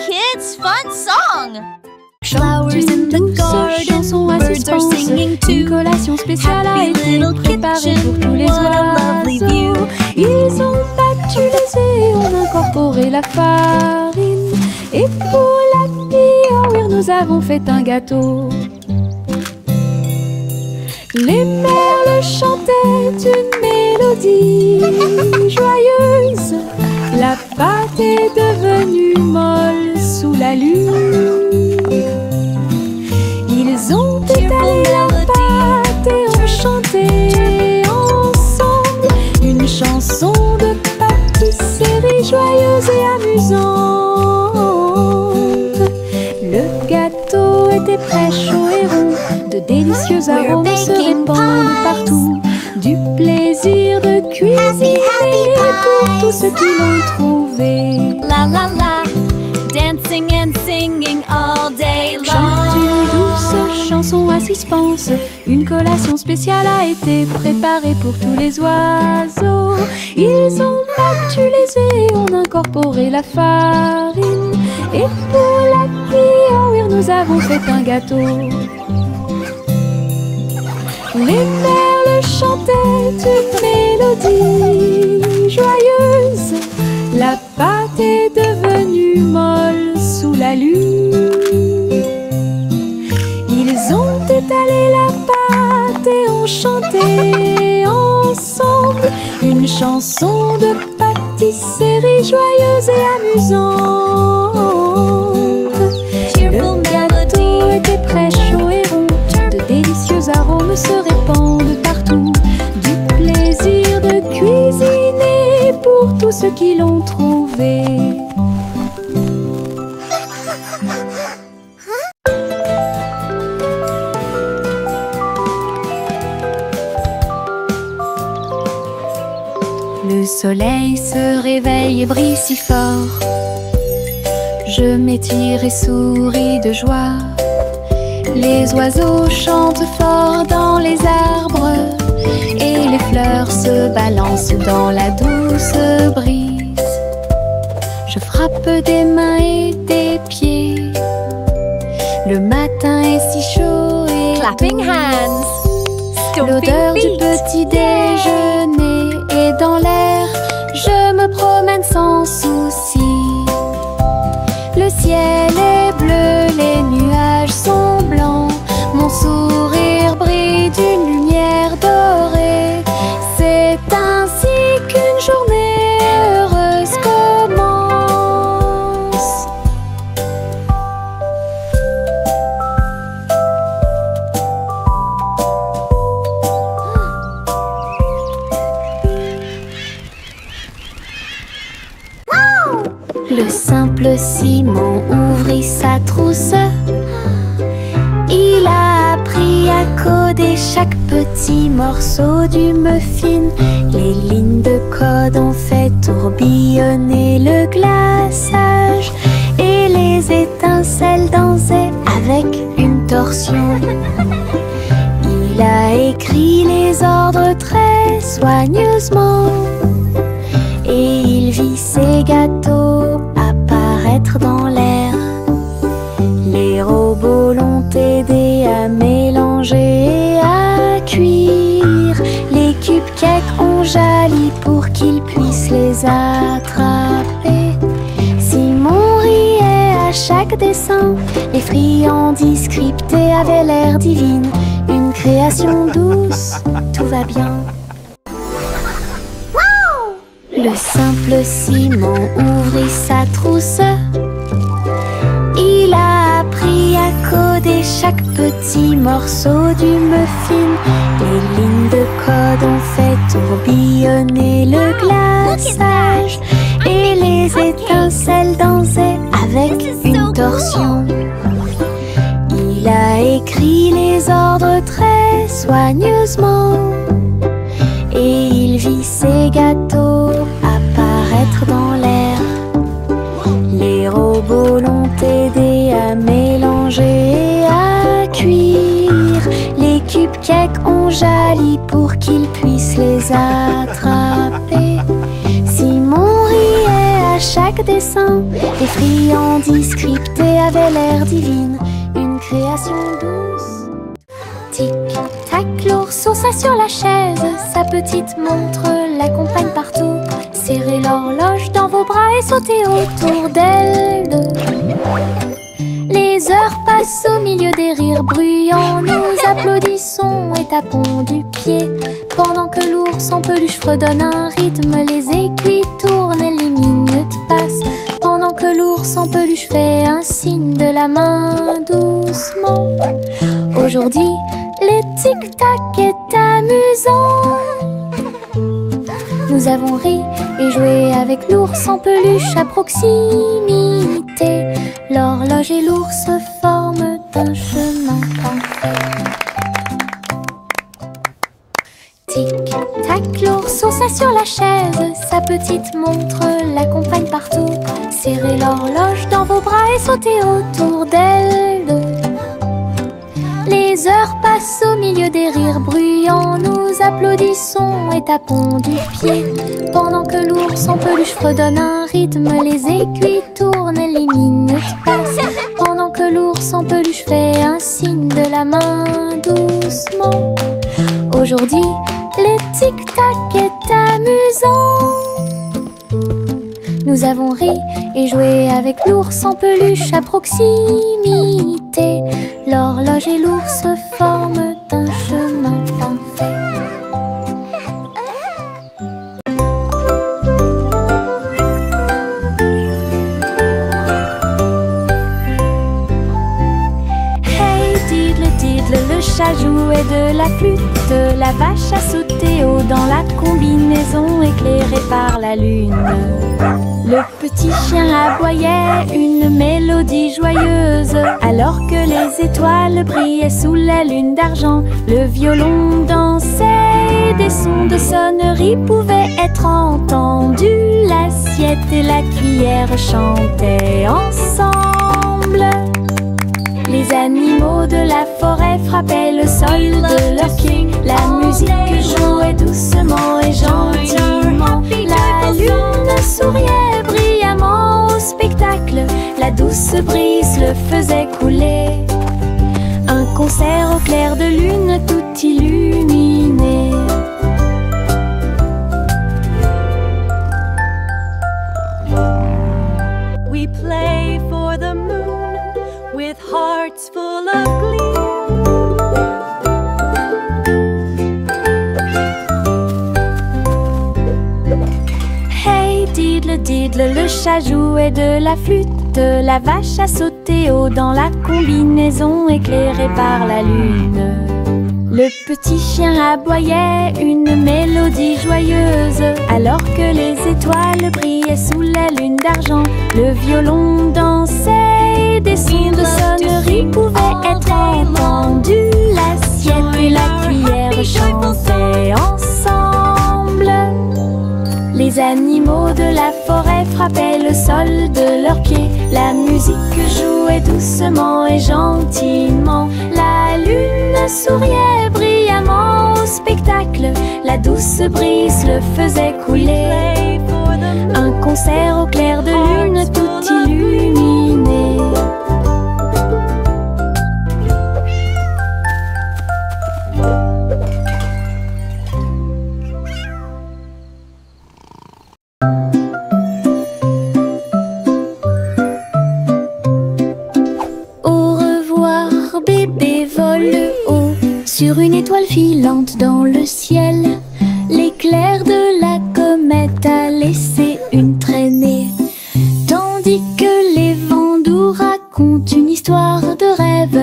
kids' fun song. Flowers in the garden, birds are singing too. Une collation spéciale a été préparée pour tous les oiseaux. Ils ont battu les œufs et ont incorporé la farine. Et pour la vie, nous avons fait un gâteau. Les merles chantaient une mélodie joyeuse. La pâte est devenue molle sous la lune. Ils ont étalé la pâte et ont chanté ensemble une chanson de pâtisserie joyeuse et amusante. Le gâteau était prêt, chaud et rond. De délicieux arômes se répandent partout. Du plaisir de cuisiner pour tous ceux qui l'ont trouvé. La la la, dancing and singing all day long. Chante une douce chanson à suspense. Une collation spéciale a été préparée pour tous les oiseaux. Ils ont battu les œufs et ont incorporé la farine. Et pour la vie, nous avons fait un gâteau. Les merles chantaient une mélodie joyeuse. La pâte est devenue molle sous la lune. Ils ont étalé la pâte et ont chanté ensemble une chanson de pâtisserie joyeuse et amusante. Le gâteau était prêt, chaud et rond. De délicieux arômes se répandent partout. Du plaisir de cuisiner pour tous ceux qui l'ont trouvé. Le soleil se réveille et brille si fort. Je m'étire et souris de joie. Les oiseaux chantent fort dans les arbres et les fleurs se balancent dans la douce brise. Je frappe des mains et des pieds. Le matin est si chaud et Clapping hands, l'odeur stomping du feet. petit déjeuner est dans l'air. Je me promène sans souci. Le ciel est bleu, les nuages sont blancs. Mon sourire brille d'une lumière dorée. C'est ainsi qu'une journée heureuse commence. Le simple Simon ouvrit sa trousse. Il a appris à coder chaque petit morceau du muffin. Les lignes de code ont fait tourbillonner le glaçage et les étincelles dansaient avec une torsion. Il a écrit les ordres très soigneusement et il vit ses gâteaux apparaître dans l'air. Les robots l'ont aidé à mélanger et à cuire. Les cupcakes ont jali pour qu'il puisse les attraper. Simon riait à chaque dessin. Les friandises scriptées avaient l'air divine. Une création douce, tout va bien. Le simple Simon ouvrit sa trousse. Il a appris à coder chaque petit morceau du muffin. Les lignes de code ont fait tourbillonner le glaçage et les étincelles dansaient avec une torsion. Il a écrit les ordres très soigneusement et il vit ses gâteaux apparaître dans l'air. Les robots l'ont aidé à mélanger et à cuire. Les cupcakes ont jali pour qu'il puisse les attraper. Simon riait à chaque dessins. Les friandises scriptées avaient l'air divine, une création douce. Tic-tac, l'ours sauta sur la chaise, sa petite montre l'accompagne partout. Serrez l'horloge dans vos bras et sautez autour d'elle deux. Les heures passent au milieu des rires bruyants. Nous applaudissons et tapons du pied pendant que l'ours en peluche fredonne un rythme. Les aiguilles tournent et les minutes passent pendant que l'ours en peluche fait un signe de la main doucement. Aujourd'hui, le tic-tac est amusant. Nous avons ri et joué avec l'ours en peluche à proximité. L'horloge et l'ours forment un chemin parfait. Tic-tac, l'ours sauta sur la chaise, sa petite montre l'accompagne partout. Serrez l'horloge dans vos bras et sautez autour d'elle deux. Les heures passent au milieu des rires bruyants. Nous applaudissons et tapons du pied pendant que l'ours en peluche fredonne un rythme. Les aiguilles tournent et les minutes passent pendant que l'ours en peluche fait un signe de la main doucement. Aujourd'hui, le tic-tac est amusant. Nous avons ri et joué avec l'ours en peluche à proximité. L'horloge et l'ours forment un chemin parfait. Hey diddle diddle, le chat jouait de la flûte. La vache a sauté haut dans la combinaison éclairée par la lune. Le petit chien aboyait une mélodie joyeuse alors que les étoiles brillaient sous la lune d'argent. Le violon dansait et des sons de sonnerie pouvaient être entendus. L'assiette et la cuillère chantaient ensemble. Les animaux de la forêt frappaient le sol de leurs pieds. La musique jouait doucement et gentiment. La lune souriait brillamment au spectacle. La douce brise le faisait couler. Un concert au clair de lune tout illuminé. We play for the moon with hearts full of glee. Hey diddle diddle, le chat jouait de la flûte. La vache a sauté haut dans la combinaison éclairée par la lune. Le petit chien aboyait une mélodie joyeuse alors que les étoiles brillaient sous la lune d'argent. Le violon dansait et des sons de sonnerie pouvaient être entendus. L'assiette et la cuillère chantaient ensemble. Les animaux de la forêt frappaient le sol de leurs pieds. La musique jouait doucement et gentiment. La lune souriait brillamment au spectacle. La douce brise le faisait couler. Un concert au clair de lune tout illuminé. Sur une étoile filante dans le ciel, l'éclair de la comète a laissé une traînée. Tandis que les vents doux racontent une histoire de rêve,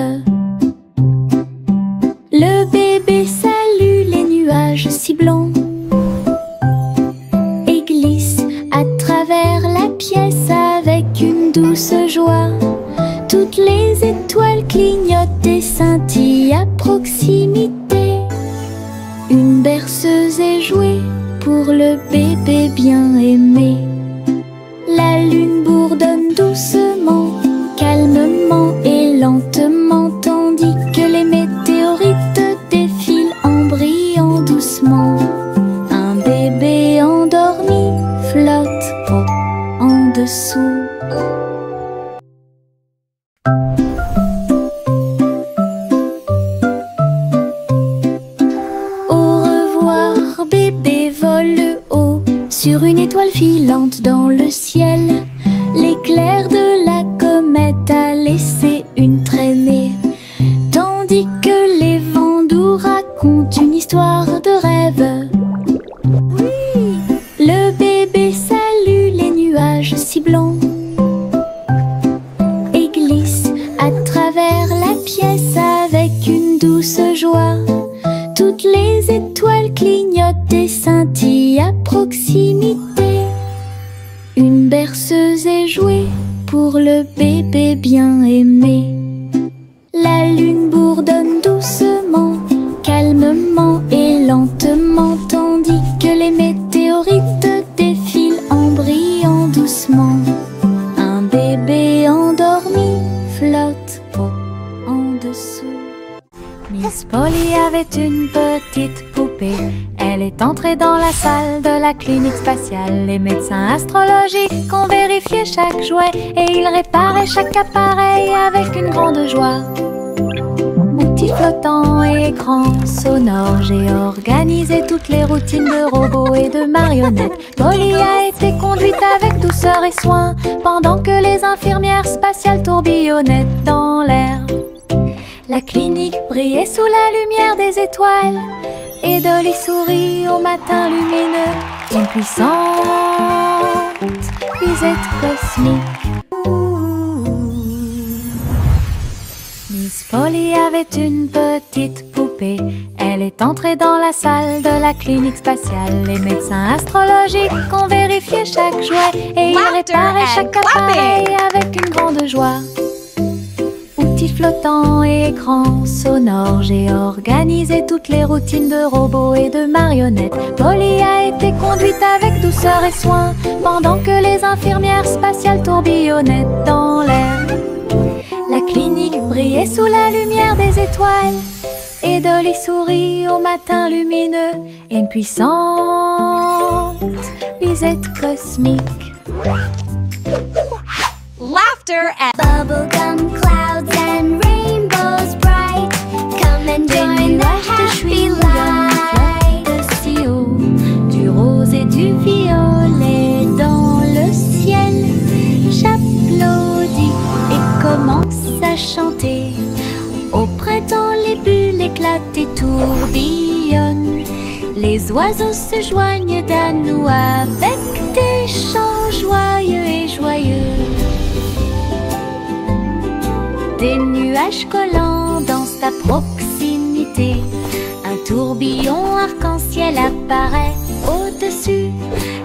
le bébé salue les nuages si blancs et glisse à travers la pièce avec une douce joie. Toutes les étoiles clignotent et scintillent à proximité. Une berceuse est jouée pour le bébé bien aimé. La lune bourdonne doucement, calmement et lentement, tandis que les météorites défilent en brillant doucement. Un bébé endormi flotte en dessous. Au revoir, bébé vole haut sur une étoile filante dans le ciel. L'éclair de la comète a laissé une traînée, tandis que les vents doux racontent une histoire de rêve. Le bébé salue les nuages si blancs et glisse à travers la pièce avec une douce joie. Toutes les étoiles clignotent et scintillent à proximité. Une berceuse est jouée pour le bébé bien aimé. La lune bourdonne doucement, calmement et lentement, tandis que les météorites défilent en brillant doucement. Un bébé endormi flotte en dessous. Miss Polly avait une petite poupée. Elle est entrée dans la salle de la clinique spatiale. Les médecins astrologiques ont vérifié chaque jouet et ils réparaient chaque appareil avec une grande joie. Outils flottants et écrans sonores, j'ai organisé toutes les routines de robots et de marionnettes. Polly a été conduite avec douceur et soin pendant que les infirmières spatiales tourbillonnaient dans l'air. La clinique brillait sous la lumière des étoiles et Dolly sourit au matin lumineux. Une puissante visite cosmique. Miss Polly avait une petite poupée. Elle est entrée dans la salle de la clinique spatiale. Les médecins astrologiques ont vérifié chaque jouet et ils réparaient chaque appareil avec une grande joie. Outils flottants et écrans sonores, j'ai organisé toutes les routines de robots et de marionnettes. Polly a été conduite avec douceur et soin pendant que les infirmières spatiales tourbillonnaient dans l'air. La clinique brillait sous la lumière des étoiles et Dolly sourit au matin lumineux. Une puissante visite cosmique. Laughter and Bubblegum clouds and rainbows bright, come and join the happy light. Si haut, du rose et du violet dans le ciel. J'applaudis et commence à chanter. Au printemps, les bulles éclatent et tourbillonnent. Les oiseaux se joignent à nous avec des chants joyeux et joyeux. Des nuages collants dansent à proximité. Un tourbillon arc-en-ciel apparaît au-dessus.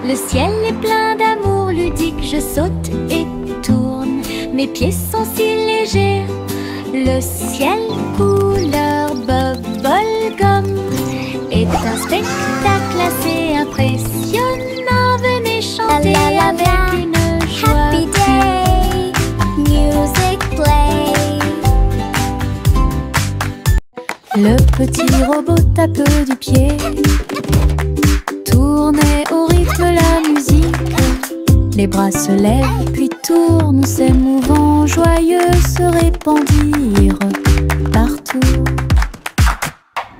Le ciel est plein d'amour ludique. Je saute et tourne. Mes pieds sont si légers. Le ciel couleur bubblegum est un spectacle assez impressionnant. Venez chanter avec une joie. Happy day, music play. Le petit robot tape du pied, tournait au rythme la musique. Les bras se lèvent puis tournent, s'émouvant, joyeux se répandirent partout.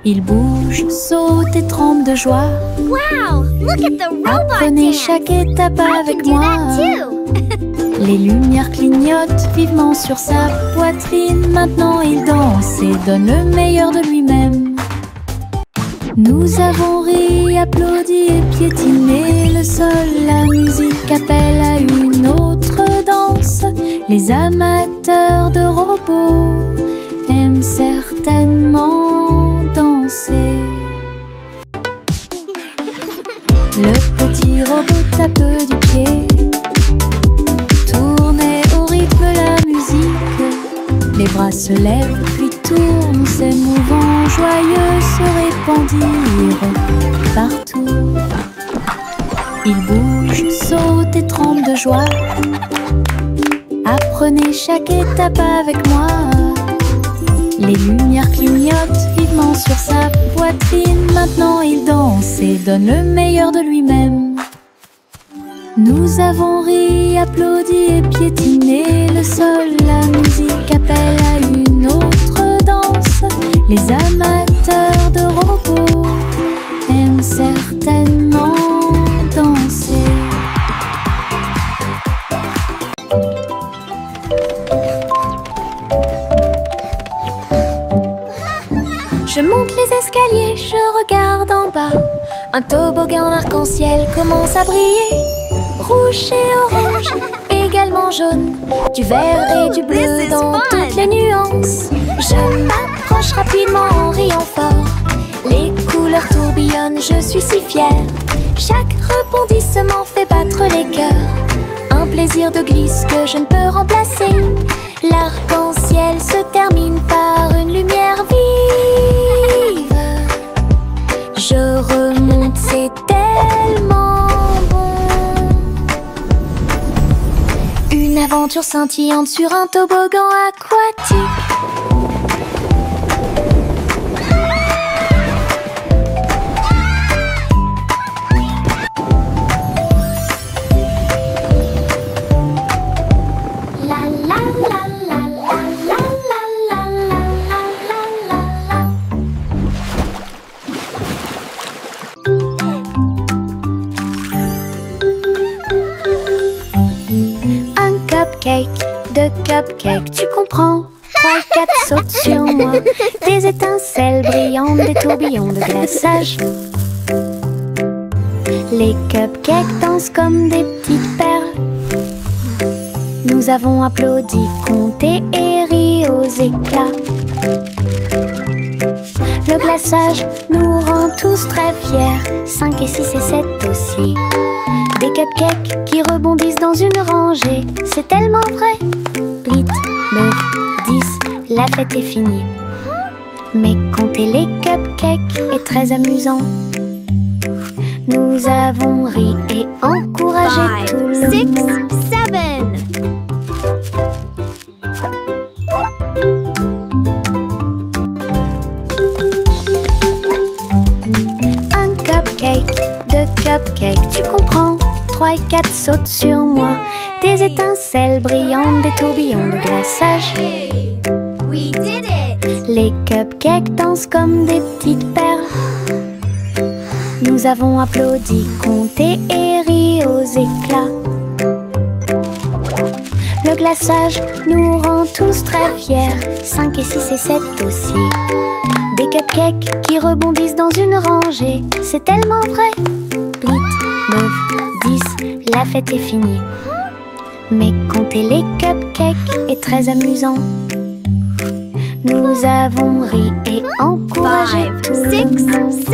Ils bougent, sautent et tremblent de joie. Wow! Look at the robot Apprenez dance! chaque étape I avec can do moi. that too! Les lumières clignotent vivement sur sa poitrine. Maintenant il danse et donne le meilleur de lui-même. Nous avons ri, applaudi et piétiné le sol. La musique appelle à une autre danse. Les amateurs de robots aiment certainement danser. Le petit robot tape du pied, tournait au rythme la musique. Les bras se lèvent puis tournent, s'émouvant, joyeux se répandirent partout. Ils bougent, sautent et tremblent de joie. Apprenez chaque étape avec moi. Les lumières clignotent vivement sur sa poitrine. Maintenant il danse et donne le meilleur de lui-même. Nous avons ri, applaudi et piétiné le sol. La musique appelle à une autre danse. Les amateurs de robots aiment certainement danser. Je monte les escaliers, je regarde en bas. Un toboggan arc-en-ciel commence à briller. Rouge et orange, également jaune. Du vert et du bleu dans toutes les nuances. Je m'approche rapidement en riant fort. Les couleurs tourbillonnent, je suis si fière. Chaque rebondissement fait battre les cœurs. Un plaisir de glisse que je ne peux remplacer. L'arc-en-ciel se termine par une lumière vive. Je remonte, c'est tellement bon. Une aventure scintillante sur un toboggan aquatique. De cupcakes, tu comprends? 3 et 4 sautent sur moi. Des étincelles brillantes, des tourbillons de glaçage. Les cupcakes dansent comme des petites perles. Nous avons applaudi, compté et ri aux éclats. Le glaçage nous rend tous très fiers. 5 et 6 et 7 aussi. Des cupcakes qui rebondissent dans une rangée. C'est tellement vrai. 8, 9, 10, la fête est finie. Mais compter les cupcakes est très amusant. Nous avons ri et encouragé tout le monde. 5, 7. Un cupcake, 2 cupcakes, tu comprends? 3 et 4 sautent sur moi. Des étincelles brillantes, des tourbillons de glaçage. We did it. Les cupcakes dansent comme des petites perles. Nous avons applaudi, compté et ri aux éclats. Le glaçage nous rend tous très fiers. 5 et 6 et 7 aussi. Des cupcakes qui rebondissent dans une rangée. C'est tellement vrai. 8, 9, 10, la fête est finie. Mais compter les cupcakes est très amusant. Nous avons ri et encouragé tout le 6, monde. 7.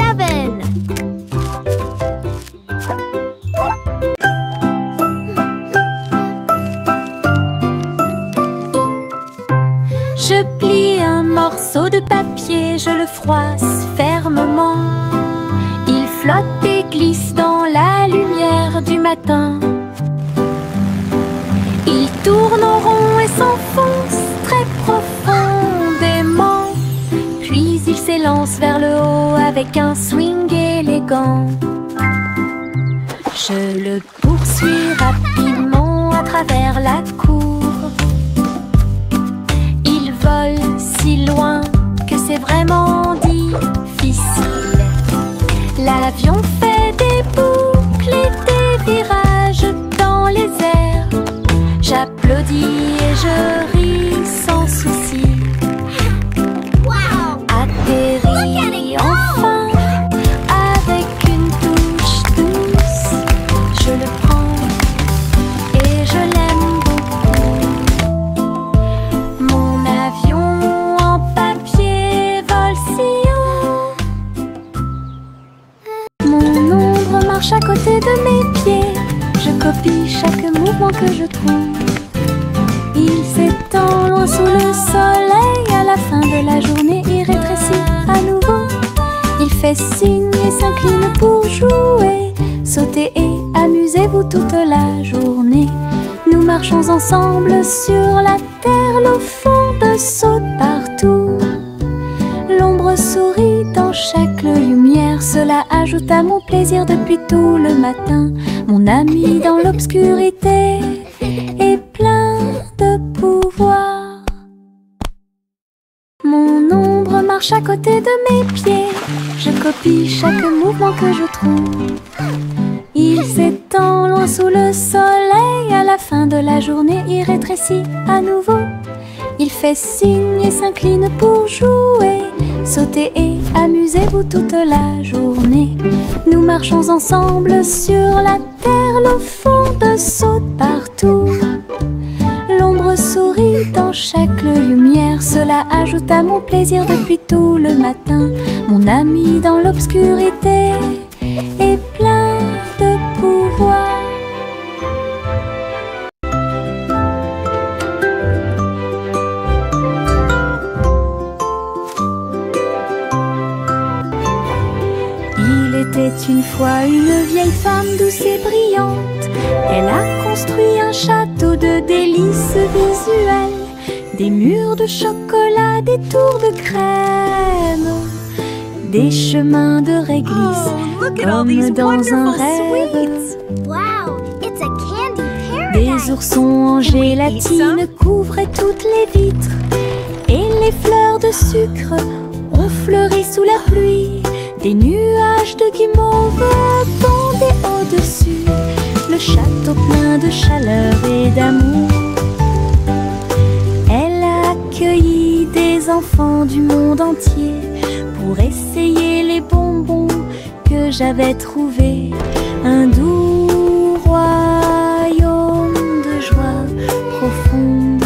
Je plie un morceau de papier, je le froisse fermement. Il flotte et glisse dans la lumière du matin. Il tourne en rond et s'enfonce très profondément. Puis il s'élance vers le haut avec un swing élégant. Je le poursuis rapidement à travers la cour. Il vole si loin que c'est vraiment difficile. L'avion fait des boucles et des virages dans les airs. J'applaudis et je ris sans souci. Atterri enfin avec une touche douce. Je le prends et je l'aime beaucoup. Mon avion en papier vole si haut. Mon ombre marche à côté de mes pieds. Je copie chaque mouvement que je trouve. Il s'étend loin sous le soleil. À la fin de la journée, il rétrécit à nouveau. Il fait signe et s'incline pour jouer. Sautez et amusez-vous toute la journée. Nous marchons ensemble sur la terre. L'eau fonde saute partout. L'ombre sourit dans chaque lumière. Cela ajoute à mon plaisir depuis tout le matin. Mon ami dans l'obscurité est plein de pouvoir. Mon ombre marche à côté de mes pieds. Je copie chaque mouvement que je trouve. Il s'étend loin sous le soleil. À la fin de la journée, il rétrécit à nouveau. Il fait signe et s'incline pour jouer. Sautez et amusez-vous toute la journée. Nous marchons ensemble sur la terre. Le fond saute partout. L'ombre sourit dans chaque lumière. Cela ajoute à mon plaisir depuis tout le matin. Mon ami dans l'obscurité est plein de pouvoir. Il était une fois une vieille femme douce et brillante. Elle a construit un château de délices visuelles. Des murs de chocolat, des tours de crème, des chemins de réglisse, comme dans un rêve. Des oursons en gélatine couvraient toutes les vitres. Et les fleurs de sucre ont fleuri sous la pluie. Des nuages de guimauve pendaient au-dessus. Le château plein de chaleur et d'amour. Elle a accueilli des enfants du monde entier pour essayer les bonbons que j'avais trouvés. Un doux royaume de joie profonde.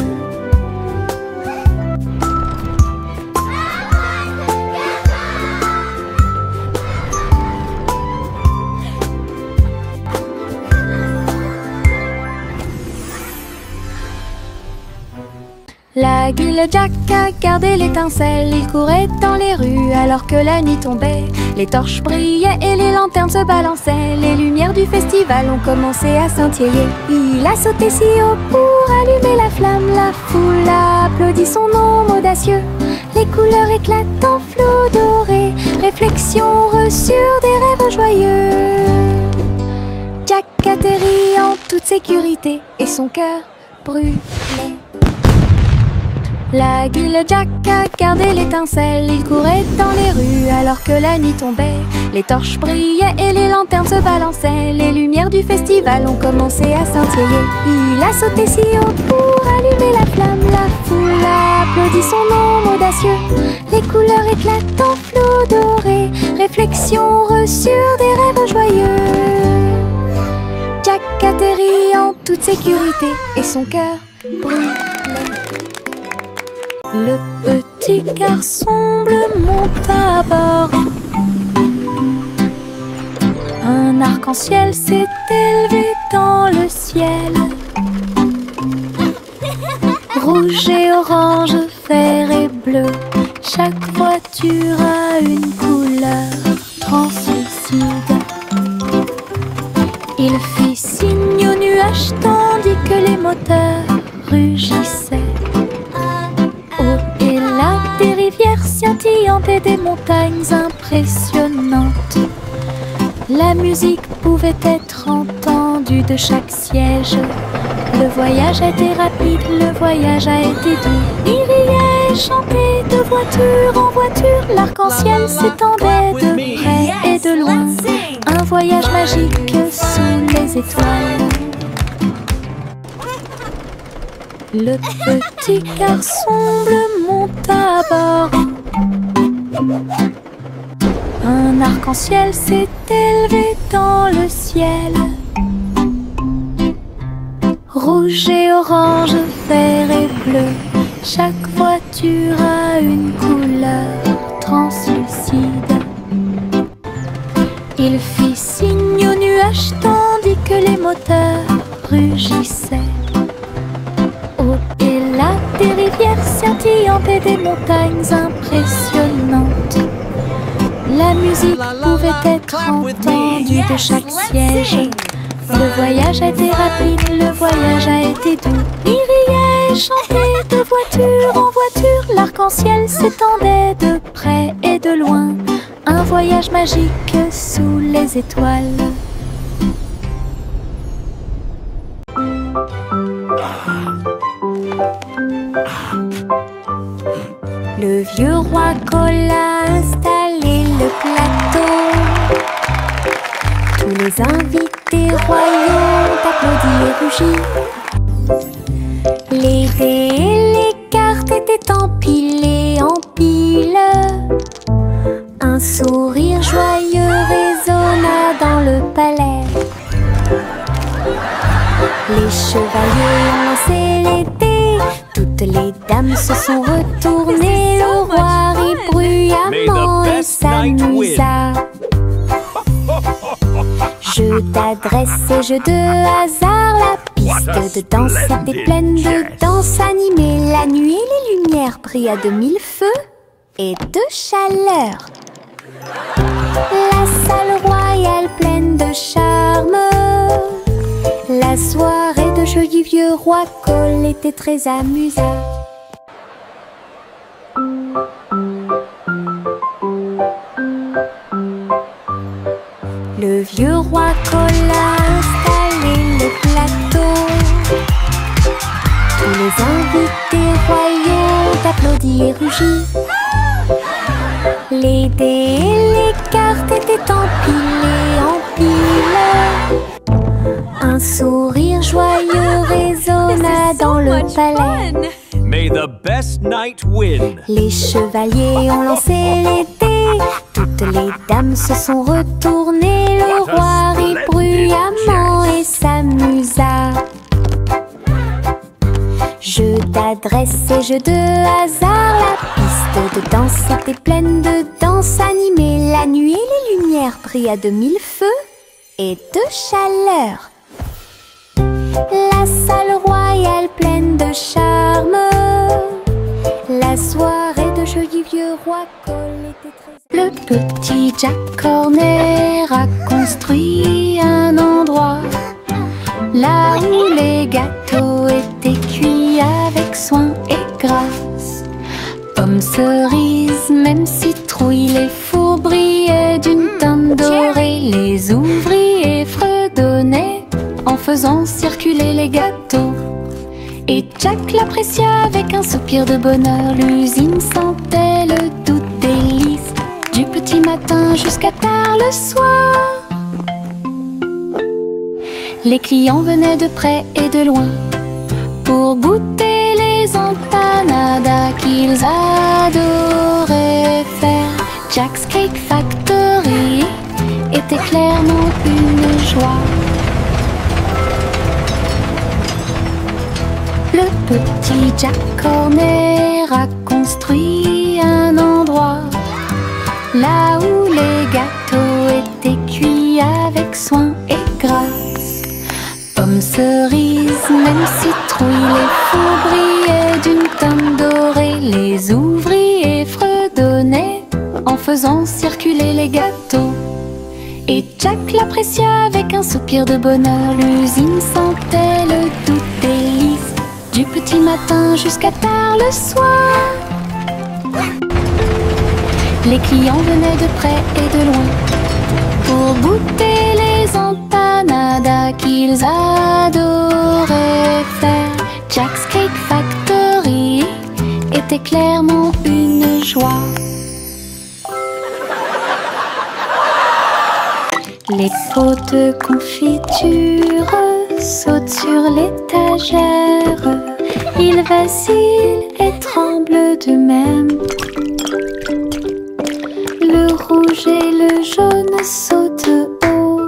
La guille Jack a gardé l'étincelle. Il courait dans les rues alors que la nuit tombait. Les torches brillaient et les lanternes se balançaient. Les lumières du festival ont commencé à scintiller. Il a sauté si haut pour allumer la flamme. La foule a applaudi son nom audacieux. Les couleurs éclatent en flot doré. Réflexion reçue des rêves joyeux. Jack atterrit en toute sécurité et son cœur brûlait. La guille Jack a gardé l'étincelle. Il courait dans les rues alors que la nuit tombait. Les torches brillaient et les lanternes se balançaient. Les lumières du festival ont commencé à scintiller. Il a sauté si haut pour allumer la flamme. La foule a applaudi son nom audacieux. Les couleurs éclatent en flot doré. Réflexion reçue des rêves joyeux. Jack atterrit en toute sécurité et son cœur brûlait. Le petit garçon bleu monte à bord. Un arc-en-ciel s'est élevé dans le ciel. Rouge et orange, vert et bleu. Chaque voiture a une couleur translucide. Il fit signe aux nuages tandis que les moteurs rugissaient. Des rivières scintillantes et des montagnes impressionnantes. La musique pouvait être entendue de chaque siège. Le voyage a été rapide, le voyage a été doux. Il riait et chantait de voiture en voiture. L'arc-en-ciel s'étendait de près et de loin. Un voyage magique sous les étoiles. Le petit garçon bleu monte à bord. Un arc-en-ciel s'est élevé dans le ciel. Rouge et orange, vert et bleu. Chaque voiture a une couleur translucide. Il fit signe aux nuages tandis que les moteurs rugissaient. Au-delà des rivières scintillantes et des montagnes impressionnantes. La musique pouvait être entendue de chaque siège. Le voyage a été rapide, le voyage a été doux. Il riait et chantait de voiture en voiture. L'arc-en-ciel s'étendait de près et de loin. Un voyage magique sous les étoiles. Le vieux roi Cole a installé le plateau. Tous les invités royaux applaudis et rugis. Les dés et les cartes étaient empilés en pile. Un sourire joyeux résonna dans le palais. Les chevaliers ont lancé les dés. Toutes les dames se sont retournées. Le roi rit bruyamment et s'amusa. Jeu d'adresse et jeu de hasard. La piste de danse était pleine de danse animée. La nuit, les lumières brillaient de mille feux et de chaleur. La salle royale pleine de charme. La soirée de jeu du vieux roi Cole était très amusante. Le vieux roi Cole a installé le plateau. Tous les invités royaux applaudis et rugis. Les dés et les cartes étaient empilés en pile. Un sourire joyeux résonna dans le palais. May the best knight win. Les chevaliers ont lancé les dés. Toutes les dames se sont retournées. Le roi rit bruyamment et s'amusa. Jeu d'adresse et jeu de hasard. La piste de danse était pleine de danse animée. La nuit, les lumières brillaient de mille feux et de chaleur. La salle royale pleine de charme. La soirée de jeu du vieux roi Cole était très... Le petit Jack Horner a construit un endroit là où les gâteaux étaient cuits avec soin et grâce. Pommes, cerises, même citrouilles, les fours brillaient d'une teinte dorée. Les ouvriers fredonnaient en faisant circuler les gâteaux. Et Jack l'apprécia avec un soupir de bonheur. L'usine sentait le doux délice du petit matin jusqu'à tard le soir. Les clients venaient de près et de loin pour goûter les empanadas qu'ils adoraient faire. Jack's Cake Factory était clairement une joie. Le petit Jack Horner a construit un endroit là où les gâteaux étaient cuits avec soin et grâce. Pommes, cerises, même citrouilles, les fours brillaient d'une teinte dorée. Les ouvriers fredonnaient en faisant circuler les gâteaux. Et Jack l'apprécia avec un soupir de bonheur. L'usine sentait le doux délice du petit matin jusqu'à tard le soir. Les clients venaient de près et de loin pour goûter les empanadas qu'ils adoraient faire. Jack's Cake Factory était clairement une joie. Les pots de confiture sautent sur l'étagère. Ils vacillent et tremblent d'eux-mêmes. Le rouge et le jaune sautent haut.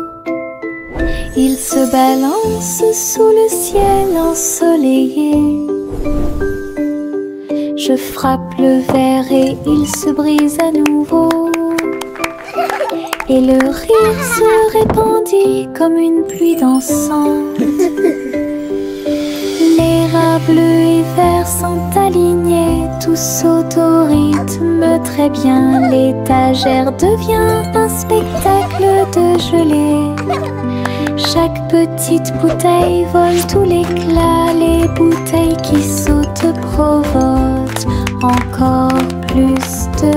Ils se balancent sous le ciel ensoleillé. Je frappe le verre et il se brise à nouveau. Et le rire se répandit comme une pluie dansante. Les rats bleus et verts sont alignés, tous sautent au rythme très bien. L'étagère devient un spectacle de gelée. Chaque petite bouteille vole tout l'éclat. Les bouteilles qui sautent provoquent encore plus de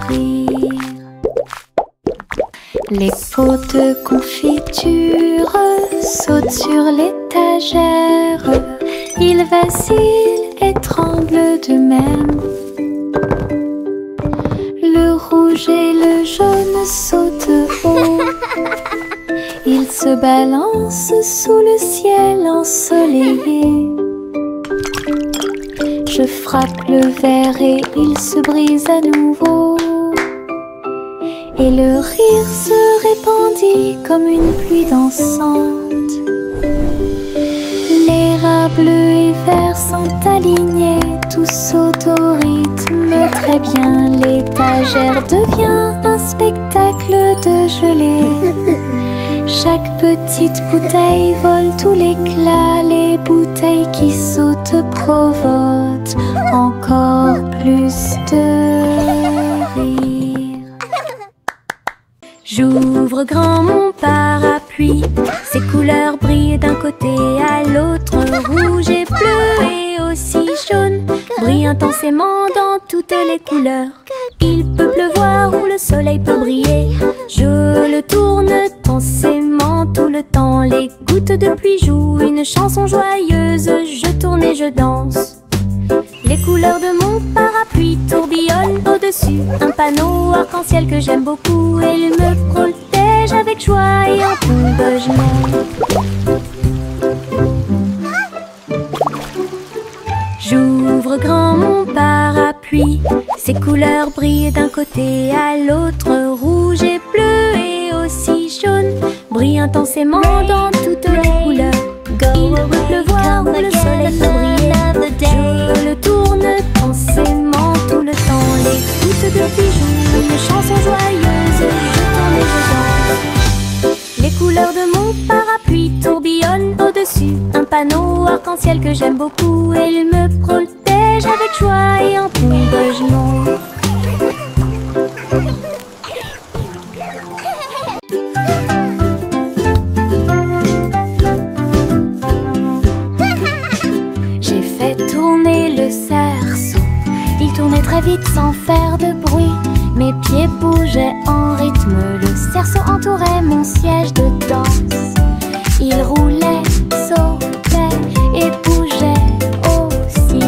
rire. Les pots de confiture sautent sur l'étagère. Ils vacillent et tremblent d'eux-mêmes. rouge et le jaune sautent haut. Ils se balancent sous le ciel ensoleillé. Je frappe le verre et il se brise à nouveau. Et le rire se répandit comme une pluie dansante. Les rats bleus et verts sont alignés, tous sautent au rythme très bien. L'étagère devient un spectacle de gelée. Chaque petite bouteille vole tout l'éclat. Les bouteilles qui sautent provoquent encore plus de rire. J'ouvre grand mon parapluie, ses couleurs brillent d'un côté à l'autre. Rouge et bleu et aussi jaune brillent intensément dans toutes les couleurs. Il peut pleuvoir ou le soleil peut briller. Je le tourne intensément tout le temps. Les gouttes de pluie jouent une chanson joyeuse. Je tourne et je danse. Les couleurs de mon parapluie tourbillonnent au-dessus. Un panneau arc-en-ciel que j'aime beaucoup. Et il me protège avec joie et encouragement. J'ouvre grand mon parapluie, ses couleurs brillent d'un côté à l'autre. Rouge et bleu et aussi jaune brillent intensément dans toutes les couleurs. Il peut pleuvoir ou le soleil peut briller. Je le tourne intensément tout le temps. Les gouttes de pluie jouent une chanson joyeuse. Je tourne et je danse. Les couleurs de mon parapluie tourbillonnent au-dessus. Un panneau arc-en-ciel que j'aime beaucoup. Et il me protège avec joie et encouragement. J'ai fait tourner le cerceau. Il tournait très vite sans faire de bruit. Mes pieds bougeaient en rythme. Le cerceau entourait mon siège de danse. Il roulait, sautait et bougeait aussi.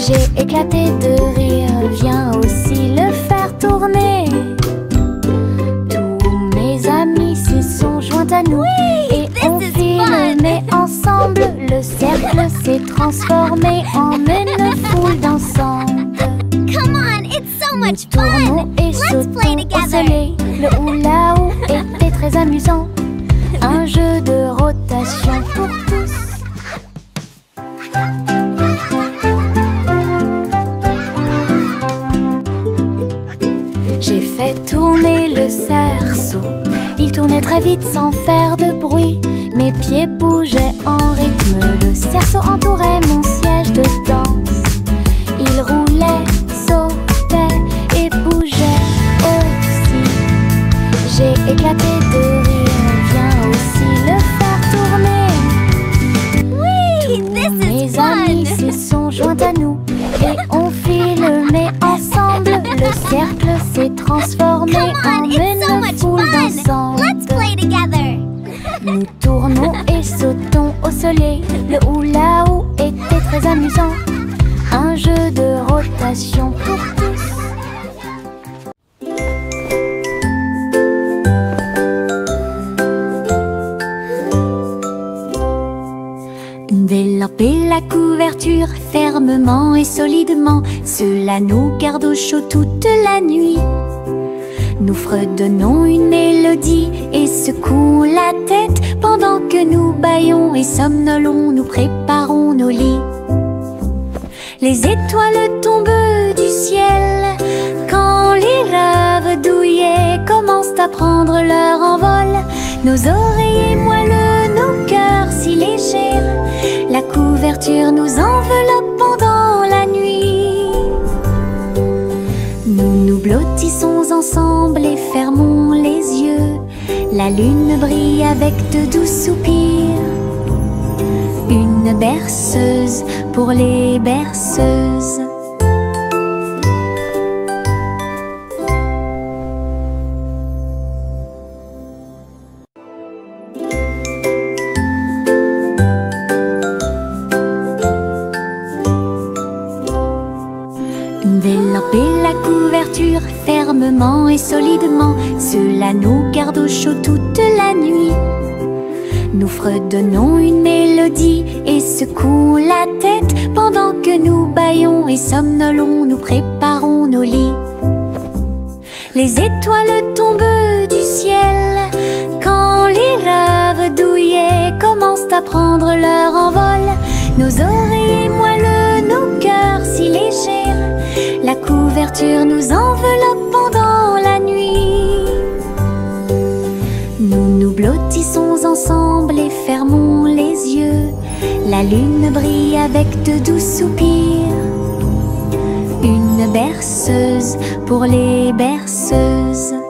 J'ai éclaté de rire, viens aussi le faire tourner. Tous mes amis s'y sont joints à nous. Et on filmait ensemble. Le cercle s'est transformé en une foule dansante. Come on, it's so Nous much tournons fun! et Let's play sautons au together! soleil. Le hula-hoop était très amusant. Un jeu de rotation pour tous. J'ai fait tourner le cerceau. Il tournait très vite sans faire de bruit. Mes pieds bougeaient en rythme. Le cerceau entourait mon siège de danse. Il roulait, sautait et bougeait aussi. J'ai éclaté de rire, viens aussi le faire tourner. Whee! This is Mes amis fun! s'y sont joints à nous. Et on filmait ensemble. Le cercle s'est transformé Come en on, it's so une much foule fun! Let's dansante. play together! Nous tournons et sautons au soleil. Le hula-hoop était très amusant. Un jeu de rotation pour tous. Délamper la couverture fermement et solidement. Cela nous garde au chaud toute la nuit. Nous fredonnons une mélodie et secouons la tête pendant que nous bâillons et somnolons. Nous préparons nos lits. Les étoiles tombent du ciel quand les rêves douillets commencent à prendre leur envol. Nos oreillers moelleux, nos cœurs si légers. La couverture nous enveloppe pendant la nuit. Nous nous blottissons ensemble et fermons les yeux. La lune brille avec de doux soupirs. Une berceuse pour les berceuses. Délamper la couverture couverture fermement et solidement. Cela nous garde au chaud toute la nuit. Nous fredonnons une mélodie et secouons la tête pendant que nous bâillons et somnolons, nous préparons nos lits. Les étoiles tombent du ciel quand les rêves douillets commencent à prendre leur envol. Nos oreillers moelleux, nos cœurs si légers, la couverture nous enveloppe pendant la nuit. Nous nous blottissons ensemble et fermons les yeux. La lune brille avec de doux soupirs. Une berceuse pour les berceuses.